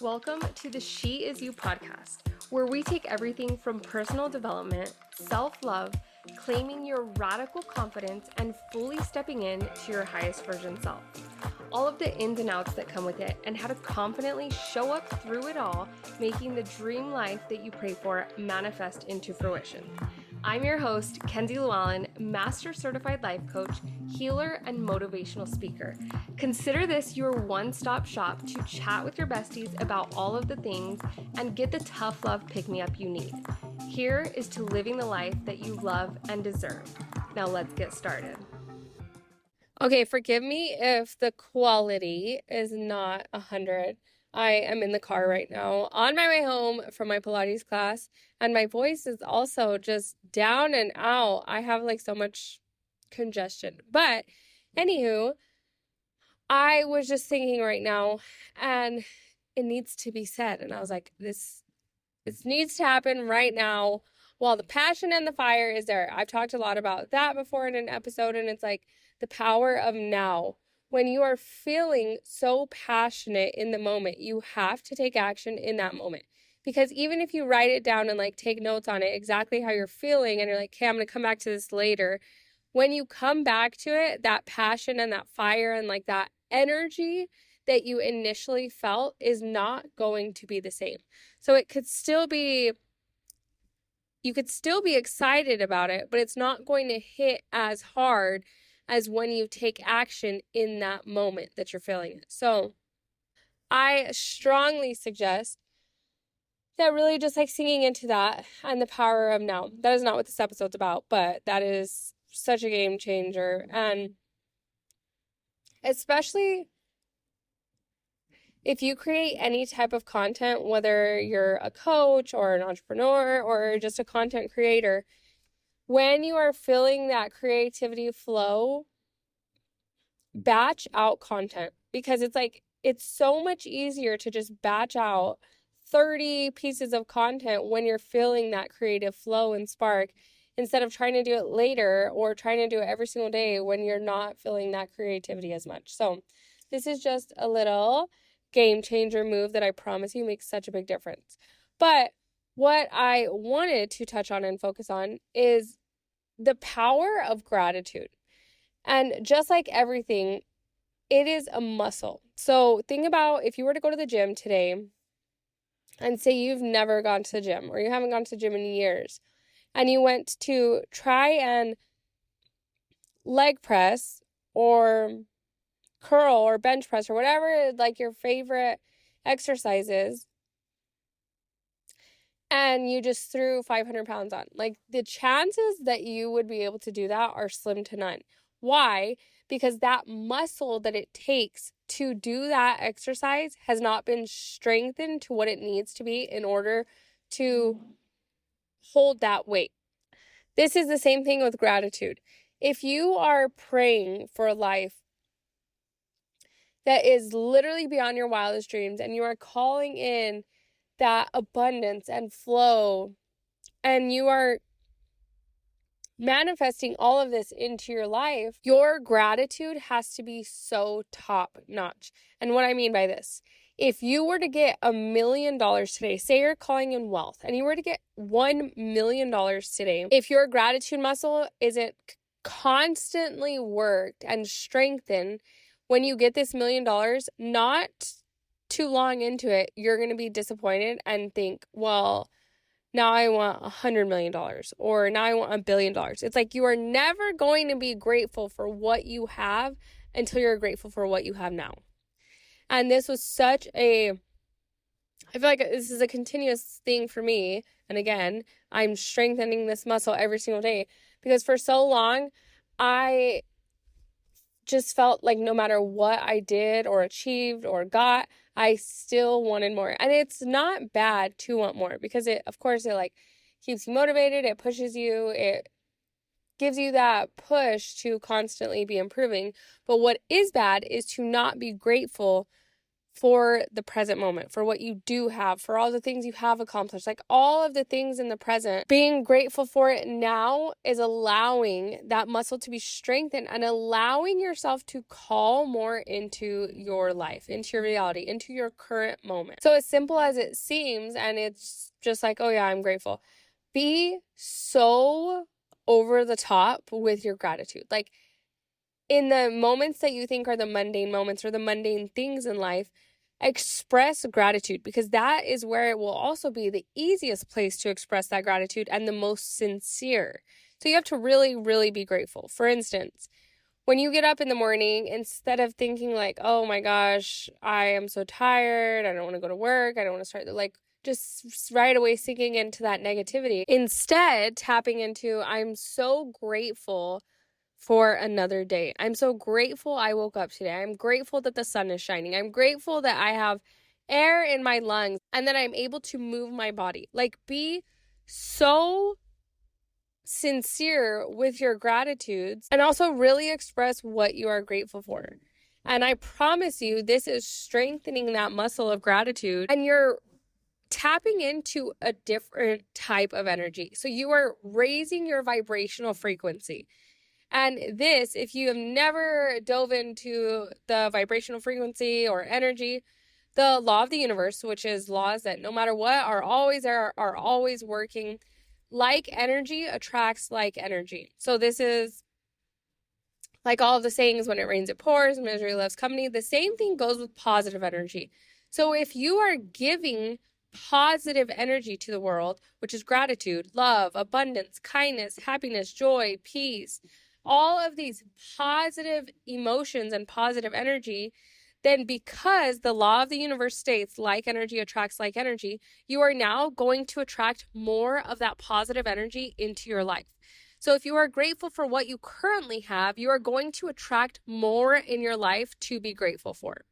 Welcome to the She Is You podcast, where we take everything from personal development, self-love, claiming your radical confidence, and fully stepping in to your highest version self. All of the ins and outs that come with it, and how to confidently show up through it all, making the dream life that you pray for manifest into fruition. I'm your host, Kenzie Llewellyn, Master Certified Life Coach, healer, and motivational speaker. Consider this your one-stop shop to chat with your besties about all of the things and get the tough love pick-me-up you need. Here is to living the life that you love and deserve. Now let's get started. Okay, forgive me if the quality is not 100. I am in the car right now on my way home from my Pilates class, and my voice is also just down and out. I have like so much congestion. But anywho, I was just thinking right now, and it needs to be said. And I was like, this needs to happen right now while the passion and the fire is there. I've talked a lot about that before in an episode, and it's like the power of now. When you are feeling so passionate in the moment, you have to take action in that moment. Because even if you write it down and like take notes on it, exactly how you're feeling, and you're like, okay, I'm going to come back to this later. When you come back to it, that passion and that fire and like that energy that you initially felt is not going to be the same. So it could still be, you could still be excited about it, but it's not going to hit as hard as when you take action in that moment that you're feeling it. So I strongly suggest that really just like singing into that and the power of now. That is not what this episode's about, but that is such a game changer. And especially if you create any type of content, whether you're a coach or an entrepreneur or just a content creator, when you are feeling that creativity flow, batch out content, because it's so much easier to just batch out 30 pieces of content when you're feeling that creative flow and spark, instead of trying to do it later or trying to do it every single day when you're not feeling that creativity as much. So this is just a little game changer move that I promise you makes such a big difference. But what I wanted to touch on and focus on is the power of gratitude. And just like everything, it is a muscle. So think about if you were to go to the gym today and say you've never gone to the gym or you haven't gone to the gym in years, and you went to try and leg press or curl or bench press or whatever like your favorite exercise is, and you just threw 500 pounds on, like the chances that you would be able to do that are slim to none. Why? Because that muscle that it takes to do that exercise has not been strengthened to what it needs to be in order to hold that weight. This is the same thing with gratitude. If you are praying for a life that is literally beyond your wildest dreams, and you are calling in that abundance and flow, and you are manifesting all of this into your life, your gratitude has to be so top notch. And what I mean by this, if you were to get $1 million today, say you're calling in wealth, and you were to get $1 million today, if your gratitude muscle isn't constantly worked and strengthened, when you get this $1 million, not too long into it, you're going to be disappointed and think, well, now I want $100 million, or now I want $1 billion. It's like you are never going to be grateful for what you have until you're grateful for what you have now. And this was I feel like this is a continuous thing for me. And again, I'm strengthening this muscle every single day, because for so long, I just felt like no matter what I did or achieved or got, I still wanted more. And it's not bad to want more, because it like keeps you motivated, it pushes you, it gives you that push to constantly be improving. But what is bad is to not be grateful for the present moment, for what you do have, for all the things you have accomplished, like all of the things in the present. Being grateful for it now is allowing that muscle to be strengthened and allowing yourself to call more into your life, into your reality, into your current moment. So as simple as it seems, and it's just like, oh yeah, I'm grateful. Be so over the top with your gratitude. Like, in the moments that you think are the mundane moments or the mundane things in life, express gratitude, because that is where it will also be the easiest place to express that gratitude and the most sincere. So you have to really, really be grateful. For instance, when you get up in the morning, instead of thinking like, oh my gosh, I am so tired, I don't want to go to work, I don't want to start, like, just right away sinking into that negativity, instead tapping into, I'm so grateful for another day. I'm so grateful I woke up today. I'm grateful that the sun is shining. I'm grateful that I have air in my lungs and that I'm able to move my body. Like, be so sincere with your gratitudes and also really express what you are grateful for. And I promise you, this is strengthening that muscle of gratitude, and you're tapping into a different type of energy. So you are raising your vibrational frequency. And this, if you have never dove into the vibrational frequency or energy, the law of the universe, which is laws that no matter what are always there, are always working. Like energy attracts like energy. So this is like all of the sayings, when it rains, it pours, misery loves company. The same thing goes with positive energy. So if you are giving positive energy to the world, which is gratitude, love, abundance, kindness, happiness, joy, peace, all of these positive emotions and positive energy, then because the law of the universe states like energy attracts like energy, you are now going to attract more of that positive energy into your life. So if you are grateful for what you currently have, you are going to attract more in your life to be grateful for.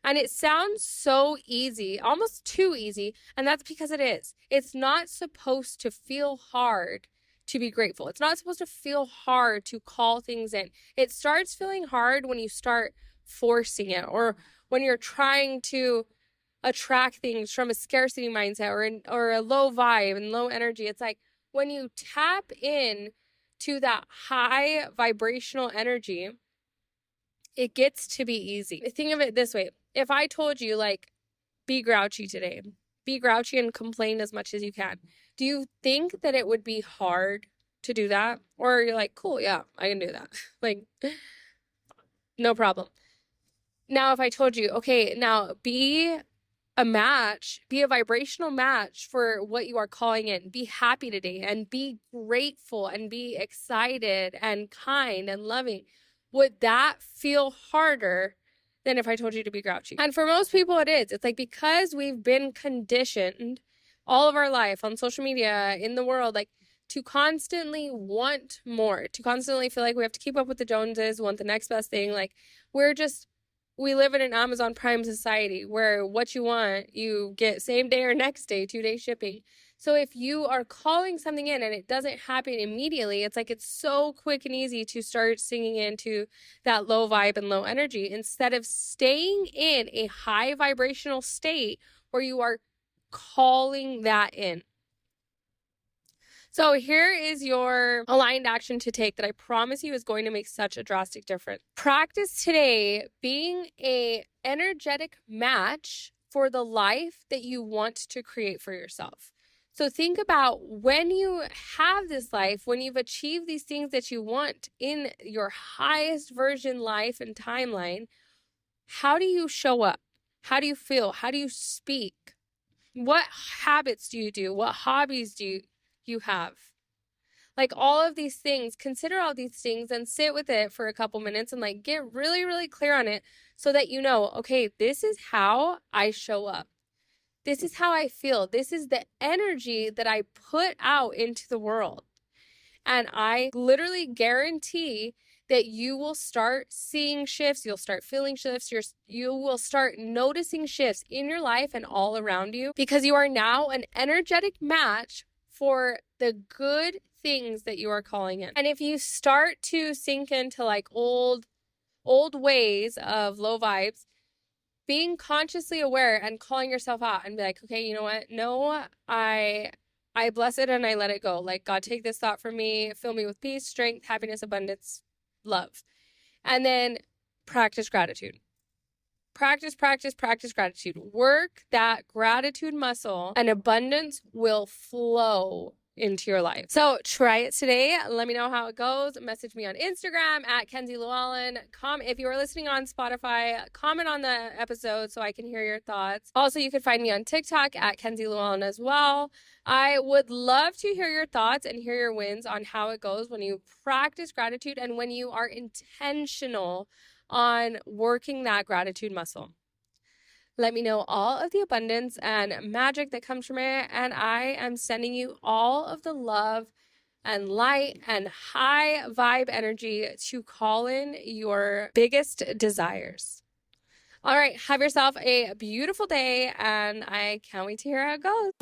And it sounds so easy, almost too easy, and that's because it is. It's not supposed to feel hard to be grateful. It's not supposed to feel hard to call things in. It starts feeling hard when you start forcing it, or when you're trying to attract things from a scarcity mindset or a low vibe and low energy. It's like when you tap in to that high vibrational energy, it gets to be easy. Think of it this way. If I told you, like, be grouchy today, be grouchy and complain as much as you can, do you think that it would be hard to do that? Or you're like, cool, yeah, I can do that. Like, no problem. Now, if I told you, okay, now be a vibrational match for what you are calling in. Be happy today and be grateful and be excited and kind and loving. Would that feel harder than if I told you to be grouchy? And for most people, it is. It's like, because we've been conditioned all of our life on social media, in the world, like, to constantly want more, to constantly feel like we have to keep up with the Joneses, want the next best thing. Like, we live in an Amazon Prime society where what you want, you get same day or next day, 2-day shipping. So if you are calling something in and it doesn't happen immediately, it's like it's so quick and easy to start singing into that low vibe and low energy, instead of staying in a high vibrational state where you are calling that in. So here is your aligned action to take that I promise you is going to make such a drastic difference. Practice today being an energetic match for the life that you want to create for yourself. So think about when you have this life, when you've achieved these things that you want in your highest version life and timeline, how do you show up? How do you feel? How do you speak? What habits do you do? What hobbies do you have? Like, all of these things, consider all these things and sit with it for a couple minutes and, like, get really, really clear on it, so that you know, okay, this is how I show up. This is how I feel. This is the energy that I put out into the world. And I literally guarantee that you will start seeing shifts. You'll start feeling shifts. You will start noticing shifts in your life and all around you, because you are now an energetic match for the good things that you are calling in. And if you start to sink into like old ways of low vibes, being consciously aware and calling yourself out and be like, okay, you know what? No, I bless it and I let it go. Like, God, take this thought from me, fill me with peace, strength, happiness, abundance, love. And then practice gratitude. Practice gratitude. Work that gratitude muscle and abundance will flow into your life. So try it today. Let me know how it goes. Message me on Instagram at Kenzie Llewellyn. If you are listening on Spotify, comment on the episode so I can hear your thoughts. Also, you can find me on TikTok at Kenzie Llewellyn as well. I would love to hear your thoughts and hear your wins on how it goes when you practice gratitude and when you are intentional on working that gratitude muscle. Let me know all of the abundance and magic that comes from it, and I am sending you all of the love and light and high vibe energy to call in your biggest desires. All right, have yourself a beautiful day, and I can't wait to hear how it goes.